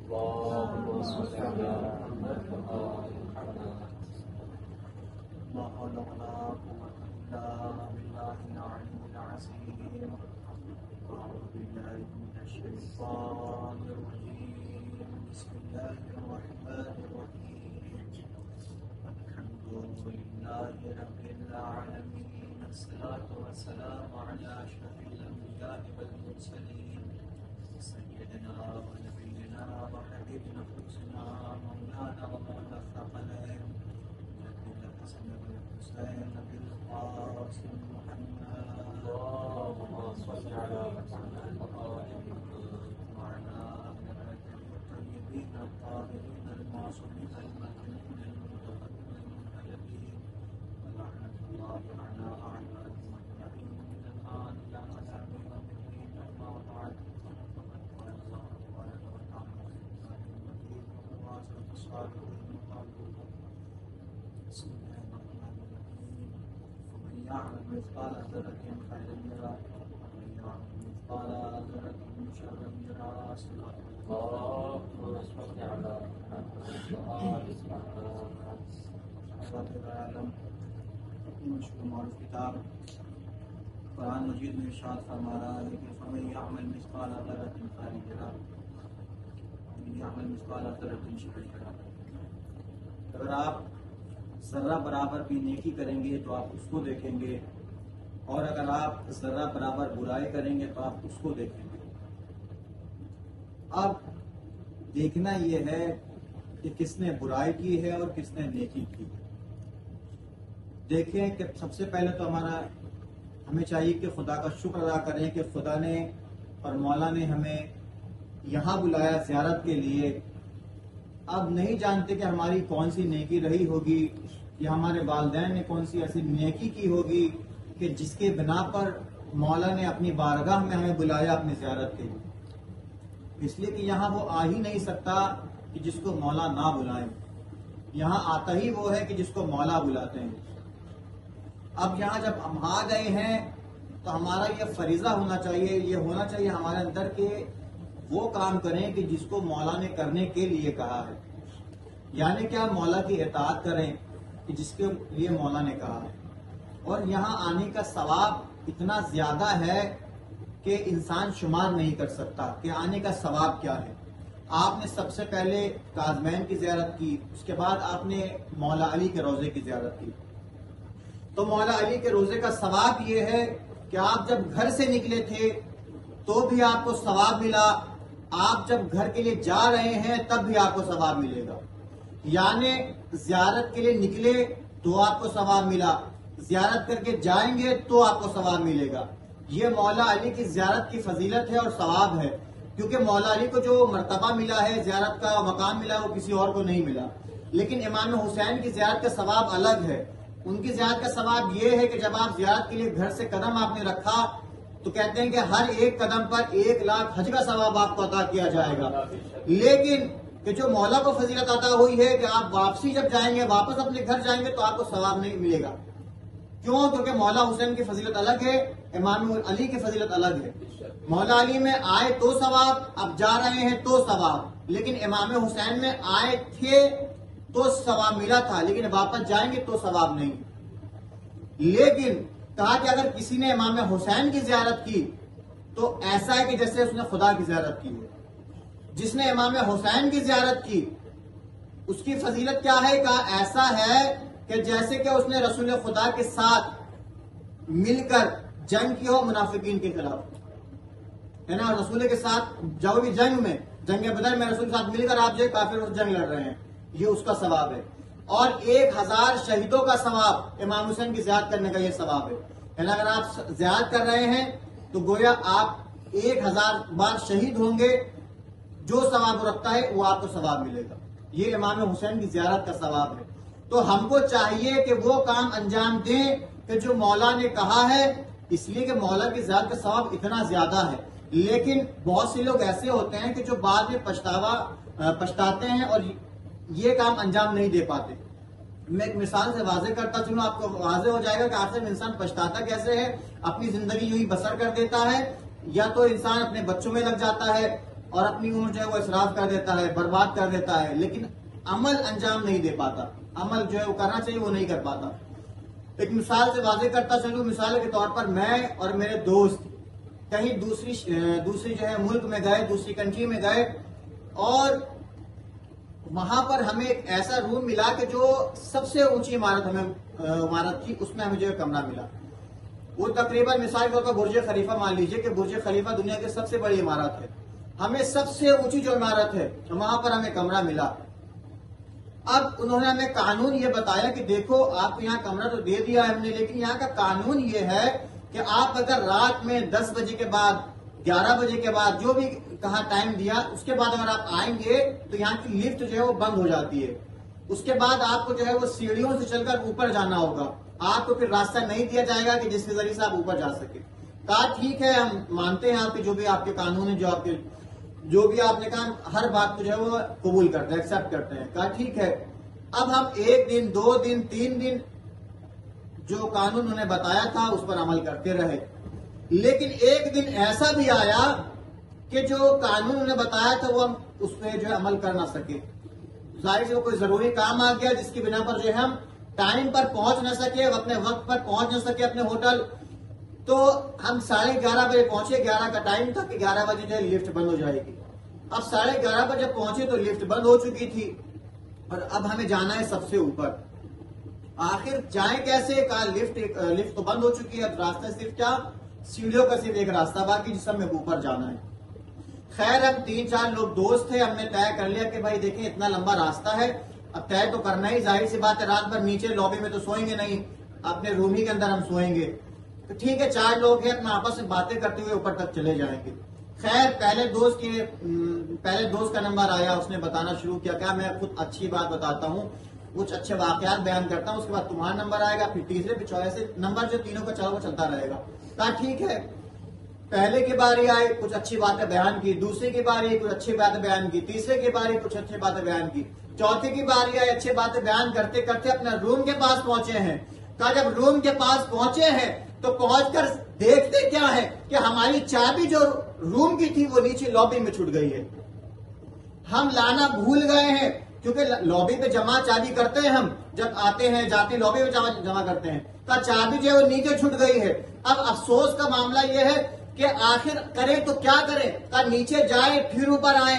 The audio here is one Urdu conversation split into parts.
اللهم صل على محمد وآل محمد. لا حول ولا قوة إلا بالله العلي العظيم. أعوذ بالله من الشيطان الرجيم. بسم الله الرحمن الرحيم. الحمد لله رب العالمين. الصلاة والسلام على أشرف الأنبياء والمرسلين سيدنا ونبينا وحبيب نفوسنا مولانا ومولا الثقلين جد الحسن والحسين بالقاسم محمد. اللهم صل على محمد وآل محمد. وعلى آله الطيبين الطاهرين المعصومين المكرمين المتقدمين المهيبين ولعنة الله على أعدائهم أجمعين من الآن إلى عذاب يوم الدين. أما بعد فقد قال الله تبارك وتعالى في كتابه المجيد وواصل الصالحين وقالوا بسم الله الرحمن الرحيم. فمن يعمل مثقال ذرة خيرا يره ومن يعمل مثقال ذرة شرا يره. صدق الله. اللهم صل على محمد وآل محمد. مشہور معروف کتاب قرآن مجید میں ارشاد فرما رہا ہے کہ فمن یعمل مثقال ذرة خیرا یرہ ومن یعمل مثقال ذرة شرا یرہ. اگر آپ ذرہ برابر بھی نیکی کریں گے تو آپ اس کو دیکھیں گے، اور اگر آپ ذرہ برابر برائی کریں گے تو آپ اس کو دیکھیں گے. اب دیکھنا یہ ہے کہ کس نے برائی کی ہے اور کس نے نیکی کی ہے. دیکھیں کہ سب سے پہلے تو ہمیں چاہیے کہ خدا کا شکر ادا کریں کہ خدا نے اور مولا نے ہمیں یہاں بلایا زیارت کے لیے. اب نہیں جانتے کہ ہماری کون سی نیکی رہی ہوگی یا ہمارے والدین نے کون سی ایسی نیکی کی ہوگی کہ جس کے بنا پر مولا نے اپنی بارگاہ میں ہمیں بلایا اپنی زیارت کے لیے. اس لیے کہ یہاں وہ آ ہی نہیں سکتا کہ جس کو مولا نہ بلائیں. یہاں آتا ہی وہ ہے کہ جس کو مولا بلاتے ہیں. اب یہاں جب ہم آ گئے ہیں تو ہمارا یہ فریضہ ہونا چاہیے، یہ ہونا چاہیے ہمارے اندر کہ وہ کام کریں کہ جس کو مولا نے کرنے کے لیے کہا ہے. یعنی کہ آپ مولا کی اطاعت کریں کہ جس کے لیے مولا نے کہا ہے. اور یہاں آنے کا ثواب اتنا زیادہ ہے کہ انسان شمار نہیں کر سکتا کہ آنے کا ثواب کیا ہے. آپ نے سب سے پہلے کاظمین کی زیارت کی، اس کے بعد آپ نے مولا علی کے روضے کی زیارت کی. تو مولا علی کے روزے کا ثواب یہ ہے کہ آپ جب گھر سے نکلے تھے تو بھی آپ کو ثواب ملا، آپ جب گھر کے لیے جا رہے ہیں تب بھی آپ کو ثواب ملے گا. یعنی زیارت کے لیے نکلے تو آپ کو ثواب ملا، زیارت کر کے جائیں گے تو آپ کو ثواب ملے گا. یہ مولا علی کی زیارت کی فضیلت ہے اور ثواب ہے، کیونکہ مولا علی کو جو مرتبہ ملا ہے، زیارت کا مقام ملا، وہ کسی اور کو نہیں ملا. لیکن امام حسین کی زیارت کا ثواب الگ ہے. ان کی زیارت کا ثواب یہ ہے کہ جب آپ زیارت کے لیے گھر سے قدم آپ نے رکھا تو کہتے ہیں کہ ہر ایک قدم پر 1,00,000 حج کا ثواب آپ کو عطا کیا جائے گا. لیکن کہ جو مولا کو فضیلت عطا ہوئی ہے کہ آپ واپسی جب جائیں گے، واپس اپنے گھر جائیں گے تو آپ کو ثواب نہیں ملے گا. کیوں؟ کیونکہ مولا حسین کی فضیلت الگ ہے، امام علی کی فضیلت الگ ہے. مولا علی میں آئے تو ثواب، اب جا رہے ہیں تو ثواب. لیکن امام حسین میں آئے تھے تو ثواب ملا تھا، لیکن واپس جائیں گے تو ثواب نہیں. لیکن کہا کہ اگر کسی نے امام حسین کی زیارت کی تو ایسا ہے کہ جیسے اس نے خدا کی زیارت کی ہے. جس نے امام حسین کی زیارت کی اس کی فضیلت کیا ہے؟ کہا ایسا ہے کہ جیسے کہ اس نے رسول خدا کے ساتھ مل کر جنگ کی ہو منافقین کے خلاف، ہے نا. رسول کے ساتھ جو بھی جنگ میں، جنگ بدر میں رسول کے ساتھ مل کر آپ جو کافر جنگ لڑ رہے ہیں، یہ اس کا ثواب ہے. اور 1,000 شہیدوں کا ثواب امام حسین کی زیارت کرنے کا یہ ثواب ہے. یعنی اگر آپ زیارت کر رہے ہیں تو گویا آپ 1,000 بار شہید ہوں گے. جو ثواب رکھتا ہے وہ آپ کو ثواب ملے گا. یہ امام حسین کی زیارت کا ثواب ہے. تو ہم کو چاہیے کہ وہ کام انجام دیں کہ جو مولا نے کہا ہے، اس لیے کہ مولا کی زیارت کا ثواب اتنا زیادہ ہے. لیکن بہت سے لوگ ایسے ہوتے ہیں کہ جو بعد میں پچھتاتے ہیں اور یہ کام انجام نہیں دے پاتے. میں ایک مثال سے واضح کرتا چلوں، آپ کو واضح ہو جائے گا کہ آخر میں انسان پچھتاتا کیسے ہے. اپنی زندگی یوں ہی بسر کر دیتا ہے، یا تو انسان اپنے بچوں میں لگ جاتا ہے، اور اپنی عمر جو ہے وہ اسراف کر دیتا ہے، برباد کر دیتا ہے، لیکن عمل انجام نہیں دے پاتا، عمل جو ہے وہ کرنا چاہیے وہ نہیں کر پاتا۔ ایک مثال سے واضح کرتا چلوں، مثال کے طور پر میں اور میرے دوست کہیں دوسری جو ہے ملک میں گئے، دوسری کنٹری میں گئے، اور وہاں پر ہمیں ایک ایسا روم ملا کہ جو سب سے اونچی عمارت تھی، اس میں ہمیں جو ہے کمرہ ملا۔ وہ تقریباً مثال کے طور پر برج خلیفہ مان لیجئے کہ برج خلیفہ دنیا کی سب سے بڑی عمارت ہے، ہمیں سب سے اونچی جو عمارت ہے وہاں پر ہمیں کمرہ ملا۔ اب انہوں نے ہمیں قانون یہ بتایا کہ دیکھو آپ کو یہاں کمرہ تو دے دیا ہے ہم نے، لیکن یہاں کا قانون یہ ہے کہ آپ اگر رات میں 10 بجے کے بعد، 11 بجے کے بعد، جو بھی کہا ٹائم دیا، اس کے بعد اگر آپ آئیں گے تو یہاں کی لفٹ جو ہے وہ بند ہو جاتی ہے، اس کے بعد آپ کو جو ہے وہ سیڑھیوں سے چل کر اوپر جانا ہوگا، آپ کو پھر راستہ نہیں دیا جائے گا کہ جس کے ذریعے سے آپ اوپر جا سکے۔ کہا ٹھیک ہے، ہم مانتے ہیں آپ کے جو بھی آپ کے قانون ہیں، جو بھی آپ نے کہا، ہر بات کو جو ہے وہ قبول کرتے ہیں، ایکسپٹ کرتے ہیں۔ کہا ٹھیک ہے، اب ہم 1 دن 2 دن 3 دن جو قانون انہوں نے بتایا تھا اس پر عمل کرتے رہے، لیکن ایک دن ایسا بھی آیا کہ جو قانون انہوں نے بتایا تھا وہ ہم اس پہ جو ہے عمل کر نہ سکے۔ ظاہر سے وہ کوئی ضروری کام آ گیا جس کی بنا پر جو ہے ہم ٹائم پر پہنچ نہ سکے، اپنے وقت پر پہنچ نہ سکے اپنے ہوٹل، تو ہم 11:30 بجے پہنچے، 11 کا ٹائم تھا کہ 11 بجے جو ہے لفٹ بند ہو جائے گی۔ اب 11:30 بجے پہنچے تو لفٹ بند ہو چکی تھی، اور اب ہمیں جانا ہے سب سے اوپر۔ آخر جائیں کیسے؟ کہا لفٹ تو بند ہو چکی ہے، اب راستہ صرف کیا، سیڑھیوں کا صرف ایک راستہ باقی جس میں اوپر جانا ہے۔ خیر ہم 3-4 لوگ دوست تھے، ہم نے طے کر لیا کہ بھائی دیکھیں اتنا لمبا راستہ ہے، اب طے تو کرنا ہی، ظاہر سی بات ہے رات بھر نیچے لابی میں تو سوئیں گے نہیں، اپنے روم ہی کے اندر ہم سوئیں گے، تو ٹھیک ہے 4 لوگ ہیں، اپنا آپس میں باتیں کرتے ہوئے اوپر تک چلے جائیں گے۔ خیر پہلے دوست کا نمبر آیا، اس نے بتانا شروع کیا، کہ میں خود اچھی بات بتاتا ہوں، کچھ اچھے واقعات بیان کرتا ہوں، اس کے بعد تمہارا نمبر آئے گا، پھر تیسرے، پھر چوتھے نمبر جو تینوں کا چلا وہ چلتا رہے گا۔ کہا ٹھیک ہے، پہلے کی باری آئی، کچھ اچھی باتیں بیان کی، دوسرے کی باری کچھ اچھی باتیں بیان کی، تیسرے کی باری کچھ اچھی باتیں بیان کی، چوتھے کی باری آئی، اچھی باتیں بیان کرتے کرتے اپنے روم کے پاس پہنچے ہیں۔ کہا جب روم کے پاس پہنچے ہیں تو پہنچ کر دیکھتے کیا ہے کہ ہماری چابی جو روم کی تھی وہ نیچے لابی میں چھوٹ گئی ہے۔ ہم لانا بھول گئے ہیں، کیونکہ لابی پہ جمع چابی کرتے ہیں، ہم جب آتے ہیں جاتے ہیں لابی پہ جمع کرتے ہیں، تو چابی جو ہے وہ نیچے چھوٹ گئی ہے۔ اب افسوس کا معاملہ یہ ہے کہ آخر کریں تو کیا کریں، نیچے جائیں پھر اوپر آئیں،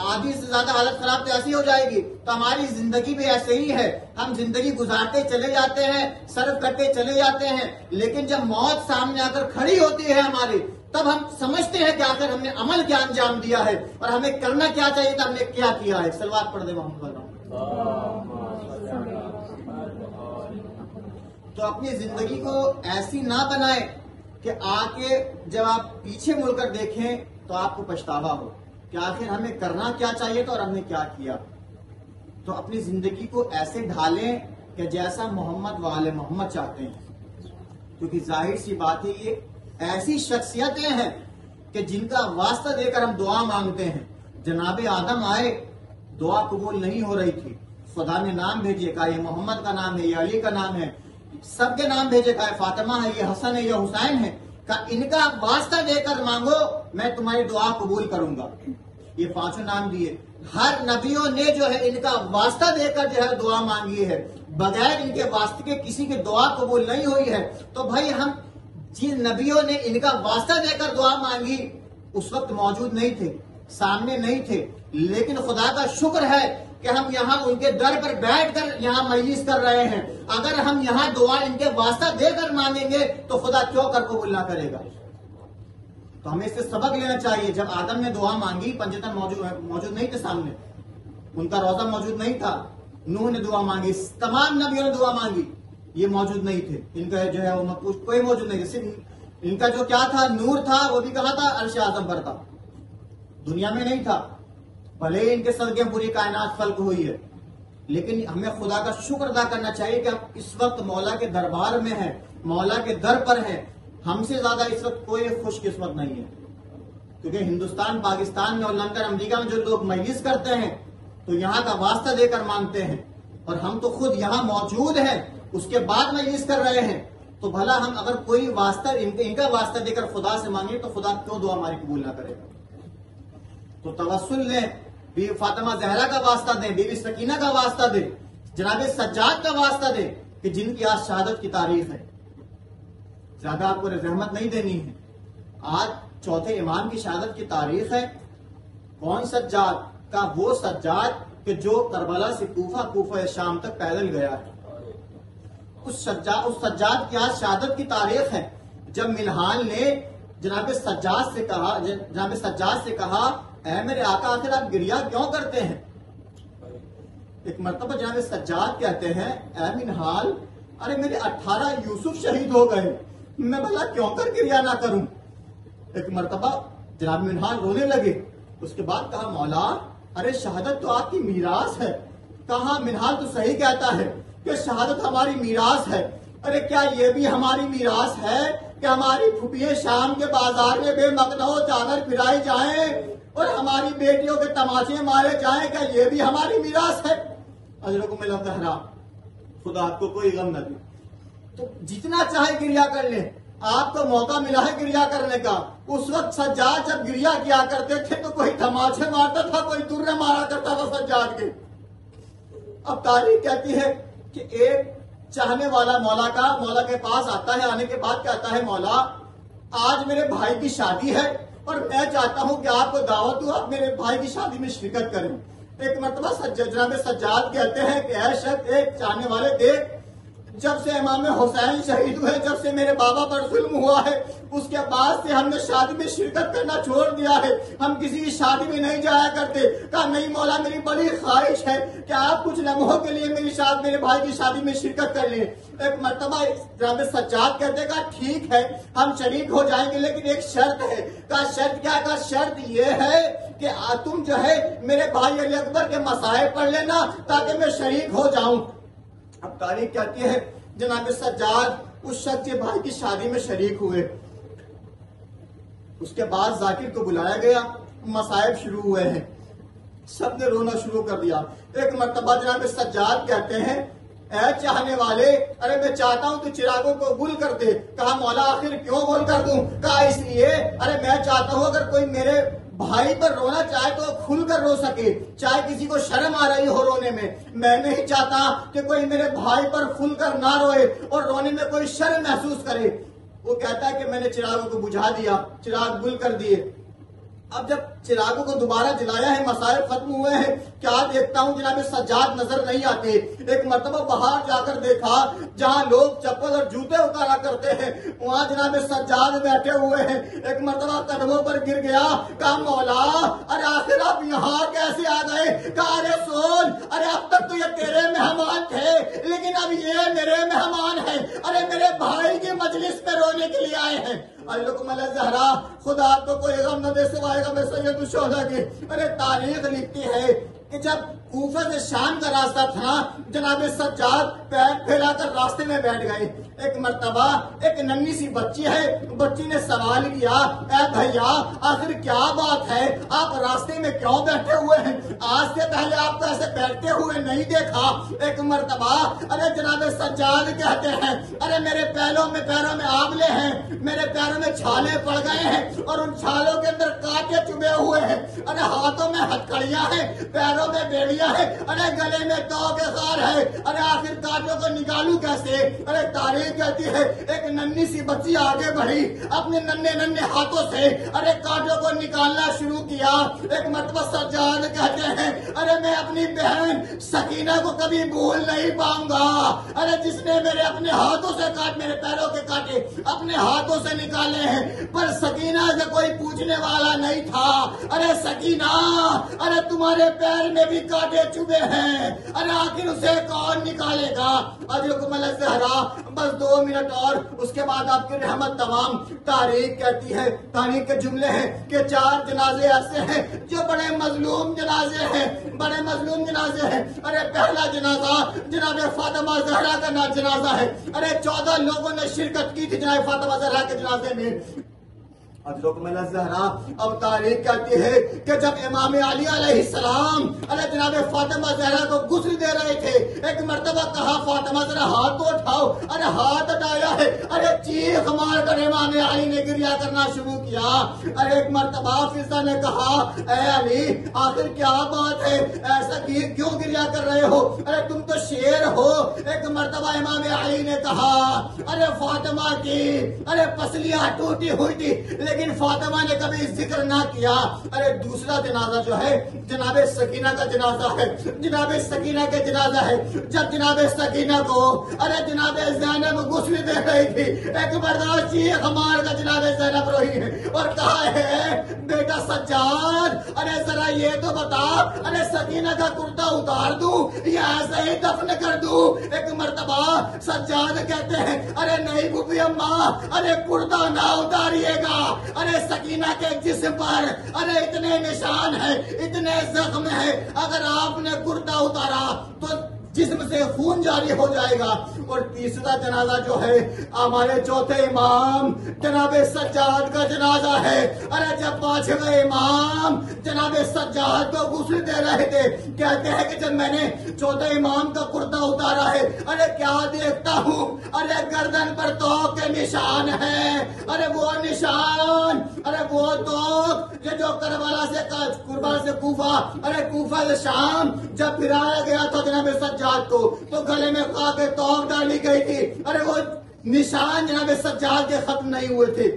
آدھی سے زیادہ حالت خراب تو ایسی ہو جائے گی۔ تو ہماری زندگی بھی ایسے ہی ہے، ہم زندگی گزارتے چلے جاتے ہیں، صرف کرتے چلے جاتے ہیں، لیکن جب موت سامنے آ کر کھڑی ہوتی ہے ہماری، تب ہم سمجھتے ہیں کہ آخر ہم نے عمل کیا انجام دیا ہے اور ہمیں کرنا کیا چاہیے تھا، ہم نے کیا کیا ہے۔ صلوات پڑھ دے محمد۔ تو اپنی زندگی کو ایسی نہ بنائیں کہ آگے جب آپ پیچھے مڑ کر دیکھیں تو آپ کو پچھتاوا ہو کہ آخر ہمیں کرنا کیا چاہیے تھا اور ہم نے کیا کیا۔ تو اپنی زندگی کو ایسے ڈھالیں کہ جیسا محمد وآل محمد چاہتے ہیں، کیونکہ ظاہر سی بات ہے یہ ایسی شخصیتیں ہیں کہ جن کا واسطہ دے کر ہم دعا مانگتے ہیں۔ جناب آدم آئے، دعا قبول نہیں ہو رہی تھی، خدا نے نام بھیجے، کہا یہ محمد کا نام ہے، یہ علی کا نام ہے، سب کے نام بھیجے، کہا فاطمہ ہے، یہ حسن ہے، یہ حسین ہے، کہا ان کا واسطہ دے کر مانگو میں تمہاری دعا قبول کروں گا۔ یہ 5 نام دیے، ہر نبیوں نے جو ہے ان کا واسطہ دے کر جو ہے دعا مانگی ہے، بغیر ان کے واسطے کے کسی کی دعا قبول نہیں ہوئی ہے۔ تو بھائی ہم جن نبیوں نے ان کا واسطہ دے کر دعا مانگی اس وقت موجود نہیں تھے، سامنے نہیں تھے، لیکن خدا کا شکر ہے کہ ہم یہاں ان کے در پر بیٹھ کر یہاں مجلس کر رہے ہیں۔ اگر ہم یہاں دعا ان کے واسطہ دے کر مانگیں گے تو خدا کیوں کر قبول نہ کرے گا۔ تو ہمیں اس سے سبق لینا چاہیے۔ جب آدم نے دعا مانگی، پنجتن موجود نہیں تھے سامنے، ان کا روزہ موجود نہیں تھا، نوح نے دعا مانگی، تمام نبیوں نے دعا مانگی، یہ موجود نہیں تھے، ان کا جو ہے وہ کوئی موجود نہیں تھا، صرف ان کا جو کیا تھا، نور تھا، وہ بھی کہاں تھا، عرش اعظم پر تھا، دنیا میں نہیں تھا۔ بھلے ان کے صدقے پوری کائنات خلق ہوئی ہے، لیکن ہمیں خدا کا شکر ادا کرنا چاہیے کہ ہم اس وقت مولا کے دربار میں ہیں، مولا کے در پر ہیں۔ ہم سے زیادہ اس وقت کوئی خوش قسمت نہیں ہے، کیونکہ ہندوستان، پاکستان میں اور لندن، امریکہ میں جو لوگ مجلس کرتے ہیں تو یہاں کا واسطہ دے کر مانگتے ہیں، اور ہم تو خود یہاں موجود ہیں اس کے بعد مجلس کر رہے ہیں۔ تو بھلا ہم اگر کوئی واسطہ ان کا واسطہ دے کر خدا سے مانگے تو خدا کیوں دعا ہماری قبول نہ کرے گا۔ تو توسل لیں، بیوی فاطمہ زہرا کا واسطہ دیں، بیوی سکینہ کا واسطہ دیں، جناب سجاد کا واسطہ دیں کہ جن کی آج شہادت کی تاریخ ہے. زیادہ آپ کو رحمت نہیں دینی ہے. آج چوتھے امام کی شہادت کی تاریخ ہے. کون سجاد کا؟ وہ سجاد کہ جو کربلا سے کوفہ شام تک پیدل گیا ہے. اس سجاد کی آج شہادت کی تاریخ ہے. جب ملحان نے جناب سجاد سے کہا اے میرے آقا آخر آپ گریا کیوں کرتے ہیں؟ ایک مرتبہ جناب سجاد کہتے ہیں اے منحال، ارے میرے 18 یوسف شہید ہو گئے، میں بھلا کیوں کر گریا نہ کروں؟ ایک مرتبہ جناب منحال رونے لگے. اس کے بعد کہا مولا ارے شہادت تو آپ کی میراث ہے. کہا منحال تو صحیح کہتا ہے کہ شہادت ہماری میراث ہے. ارے کیا یہ بھی ہماری میراث ہے کہ ہماری پھوپھیاں شام کے بازار میں بے مقدو چادر پھرائی جائیں اور ہماری بیٹیوں کے تماشے مارے جائیں؟ کیا یہ بھی ہماری میراث ہے؟ اجرکم اللہ زہرا، خدا آپ کو کوئی غم نہ دے. تو جتنا چاہے گریا کر لیں، آپ کو موقع ملا ہے گریا کرنے کا. اس وقت سجاد جب گریا کیا کرتے تھے تو کوئی تماچے مارتا تھا، کوئی درے مارا کرتا تھا سجاد کے. اب تاریخ کہتی ہے کہ ایک چاہنے والا مولا کے پاس آتا ہے. آنے کے بعد کہتا ہے مولا آج میرے بھائی کی شادی ہے اور میں چاہتا ہوں کہ آپ کو دعوت دوں، آپ میرے بھائی کی شادی میں شرکت کریں. ایک مرتبہ جناب سجاد کہتے ہیں کہ اے شخص، ایک چاہنے والے دیکھ، جب سے امام حسین شہید ہوئے، جب سے میرے بابا پر ظلم ہوا ہے، اس کے بعد سے ہم نے شادی میں شرکت کرنا چھوڑ دیا ہے، ہم کسی کی شادی میں نہیں جایا کرتے. کہا نہیں مولا، میری بڑی خواہش ہے کہ آپ کچھ لمحوں کے لیے میرے بھائی کی شادی میں شرکت کر لیں. ایک مرتبہ جناب سجاد کہتے کہا ٹھیک ہے ہم شریک ہو جائیں گے، لیکن ایک شرط ہے. کہا شرط کیا؟ کہا شرط یہ ہے کہ تم جو ہے میرے بھائی علی اکبر کے مسائل پڑھ لینا تاکہ میں شریک ہو جاؤں. اب تاریخ کہتی ہے جناب سجاد اس شخص کے بھائی کی شادی میں شریک ہوئے. اس کے بعد ذاکر کو بلایا گیا، مصائب شروع ہوئے ہیں، سب نے رونا شروع کر دیا. ایک مرتبہ جناب سجاد کہتے ہیں اے چاہنے والے، ارے میں چاہتا ہوں تو چراغوں کو گل کر دے. کہا مولا آخر کیوں گل کر دوں؟ کہا اس لیے ارے میں چاہتا ہوں اگر کوئی میرے بھائی پر رونا چاہے تو کھل کر رو سکے، چاہے کسی کو شرم آ رہی ہو رونے میں نہیں چاہتا کہ کوئی میرے بھائی پر کھل کر نہ روئے اور رونے میں کوئی شرم محسوس کرے. وہ کہتا ہے کہ میں نے چراغوں کو بجھا دیا، چراغ گل کر دیے. اب جب چراغوں کو دوبارہ جلایا ہے، مسائل ختم ہوئے ہیں، کیا دیکھتا ہوں جناب سجاد نظر نہیں آتے. ایک مرتبہ باہر جا کر دیکھا جہاں لوگ چپل اور جوتے اتارا کرتے ہیں، وہاں جناب سجاد بیٹھے ہوئے ہیں. ایک مرتبہ قدموں پر گر گیا. کہا مولا ارے آخر آپ یہاں کیسے آ گئے؟ کہا ارے سن، ارے اب تک تو یہ تیرے مہمان تھے لیکن اب یہ میرے مہمان ہیں. ارے میرے بھائی کی مجلس میں رونے کے لیے آئے ہیں. اجرکم اللہ زہرا، خدا آپ کو کوئی غم نہ دے سوائے غم سید الشہداء کے. ارے تاریخ لکھتی ہے کہ جب کوفہ سے شام کا راستہ تھا، جناب سجاد پیر پھیلا کر راستے میں بیٹھ گئے. ایک مرتبہ ایک ننھی سی بچی ہے، بچی نے سوال کیا اے بھیا آخر کیا بات ہے، آپ راستے میں کیوں بیٹھے ہوئے ہیں؟ آج سے پہلے آپ کو ایسے بیٹھتے ہوئے نہیں دیکھا. ایک مرتبہ ارے جناب سجاد کہتے ہیں ارے میرے پیروں میں آبلے ہیں، میرے پیروں میں چھالے پڑ گئے ہیں اور ان چھالوں کے اندر کانٹے چبھے ہوئے ہیں. ارے ہاتھوں میں ہتھکڑیاں ہیں، پیروں میں بیڑیاں ہیں، ارے گلے میں تو کے خار ہے. ارے آخر کانٹوں کو نکالوں کیسے؟ ارے تاریخ کہتی ہے ایک ننھی سی بچی آگے بڑھی، اپنے ننھے ہاتھوں سے ارے کانٹوں کو نکالنا شروع کیا. ایک مرتبہ سجاد کہتے ہیں ارے میں اپنی بہن سکینہ کو کبھی بھول نہیں پاؤں گا. ارے جس نے میرے اپنے ہاتھوں سے میرے پیروں کے کانٹے اپنے ہاتھوں سے نکالے ہیں، پر سکینہ سے کوئی پوچھنے والا نہیں تھا. ارے سکینہ ارے تمہارے پیر میں بھی کانٹے چبھے ہیں، ارے آخر اسے کون نکالے گا؟ اجرکم اللہ زہرا، بس 2 منٹ اور اس کے بعد آپ کی رحمت تمام. تاریخ کہتی ہے، تاریخ کے جملے ہیں کہ 4 جنازے ایسے ہیں جو بڑے مظلوم جنازے ہیں. ارے پہلا جنازہ جناب فاطمہ زہرا کا جنازہ ہے. ارے 14 لوگوں نے شرکت کی تھی جناب فاطمہ زہرا کے جنازے میں. اجرکم اللہ زہرا، اب تاریخ کہتی ہے کہ جب امام علی علیہ السلام ارے جناب فاطمہ زہرا کو غسل دے رہے تھے، ایک مرتبہ کہا فاطمہ ذرا ہاتھ تو اٹھاؤ. ارے ہاتھ اٹھایا ہے، ارے چیخ مار کر امام علی نے گریا کرنا شروع کیا. کیا. ارے ایک مرتبہ فضا نے کہا اے علی آخر کیا بات ہے, ایسا کیوں گریا کر رہے ہو, ارے تم تو شیر ہو. ایک مرتبہ امام علی نے کہا ارے فاطمہ کی ارے پسلیاں ٹوٹی ہوئی تھی لیکن فاطمہ نے کبھی ذکر نہ کیا. ارے دوسرا جنازہ جو ہے جناب سکینہ کا جنازہ ہے, جناب سکینہ کے جنازہ ہے. جب جناب سکینہ کو ارے جناب زینب غسل دے رہی تھی, ایک برداشت شیخ ہمار کا جناب زینب روئی ہے اور کہا ہے بیٹا سجاد ارے ذرا یہ تو بتا ارے سکینہ کا کرتا اتار دوں یا ایسے ہی دفن کر دوں. ایک مرتبہ سجاد کہتے ہیں ارے نہیں بھوپی اماں ارے کرتا نہ اتاریے گا, ارے سکینہ کے جسم پر ارے اتنے نشان ہے اتنے زخم ہے, اگر آپ نے کرتا اتارا تو جسم سے خون جاری ہو جائے گا. اور تیسرا جنازہ جو ہے ہمارے چوتھے امام جناب سجاد کا جنازہ ہے. ارے جب پانچویں امام جناب سجاد کو غسل دے رہے تھے کہتے ہیں کہ جب میں نے چوتھے امام کا کرتا اتارا ہے ارے کیا دیکھتا ہوں ارے گردن پر توق کے نشان ہے. ارے وہ نشان ارے وہ توق جو کربلا سے کوفہ ارے کوفہ سے شام جب پھرایا گیا تھا جناب سجاد کو تو گلے میں خاک توق ڈالی گئی تھی. ارے وہ نشان جناب سجاد کے ختم نہیں ہوئے تھے.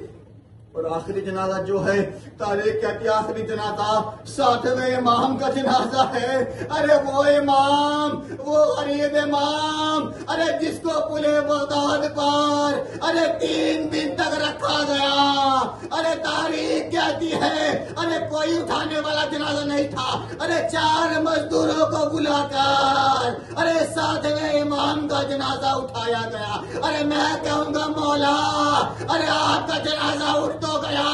اور آخری جنازہ جو ہے تاریخ کہتی آخری جنازہ ساتویں امام کا جنازہ ہے. ارے وہ امام وہ غریب امام ارے جس کو پلے بغداد پر ارے 3 دن تک رکھا گیا. ارے تاریخ کہتی ہے ارے کوئی اٹھانے والا جنازہ نہیں تھا. ارے 4 مزدوروں کو بلا کر ارے ساتویں امام کا جنازہ اٹھایا گیا. ارے میں کہوں گا مولا ارے آپ کا جنازہ اٹھ تو گیا.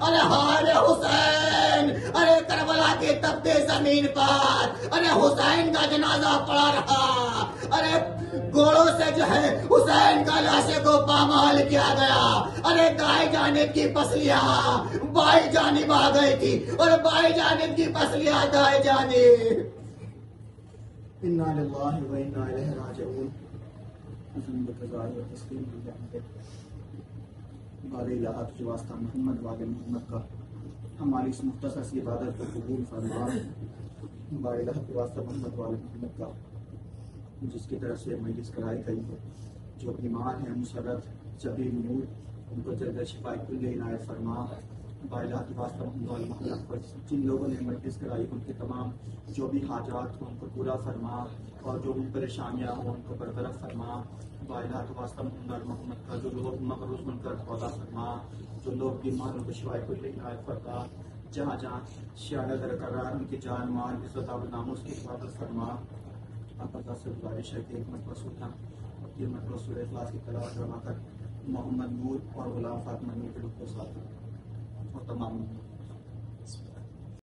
ارے حال حسین ارے کربلا کی تپتی زمین پر ارے حسین کا جنازہ پڑا رہا. ارے گھوڑوں سے جو ہے حسین کا لاشے کو پامال کیا گیا. ارے دائیں جانب کی پسلیاں بائیں جانب آ گئی تھی اور بائیں جانب کی پسلیاں دائیں جانب. انا للہ و انا الیہ راجعون. بارے الہ کے واسطہ محمد والے محمد کا ہماری اس مختصر سی عبادت کو قبول فرما. بارے الہ کے واسطہ محمد والے محمد کا جس کی طرف سے مجلس کرائی گئی ہے, جو بیمار ہیں مسرت جبیر نور ان کو جلد شفا کل عنایت فرما. بارے الہ کے واسطہ محمد والے محمد پر جن لوگوں نے مجلس کرائی ان کے تمام جو بھی حاجات ہوں ان کو پورا فرما اور جو بھی پریشانیاں ہوں ان کو برطرف فرما. بارے الہ کے واسطہ محمد کا جو لوگ مقروض بن کر پودا فرما, جو لوگ بیمار ان کو شفا کل عنایت فرما. جہاں جہاں شیعہ درقرار ان کی جان مال عزت و ناموس کی حفاظت فرما. آپ کا سے گزارش ہے کہ ایک مرتبہ سننا اور 3 مرتبہ سورہ اخلاص کی تلاوت کروا کر محمد نور اور غلام فاطمہ نور کے رخ کو ساتھ اور تمام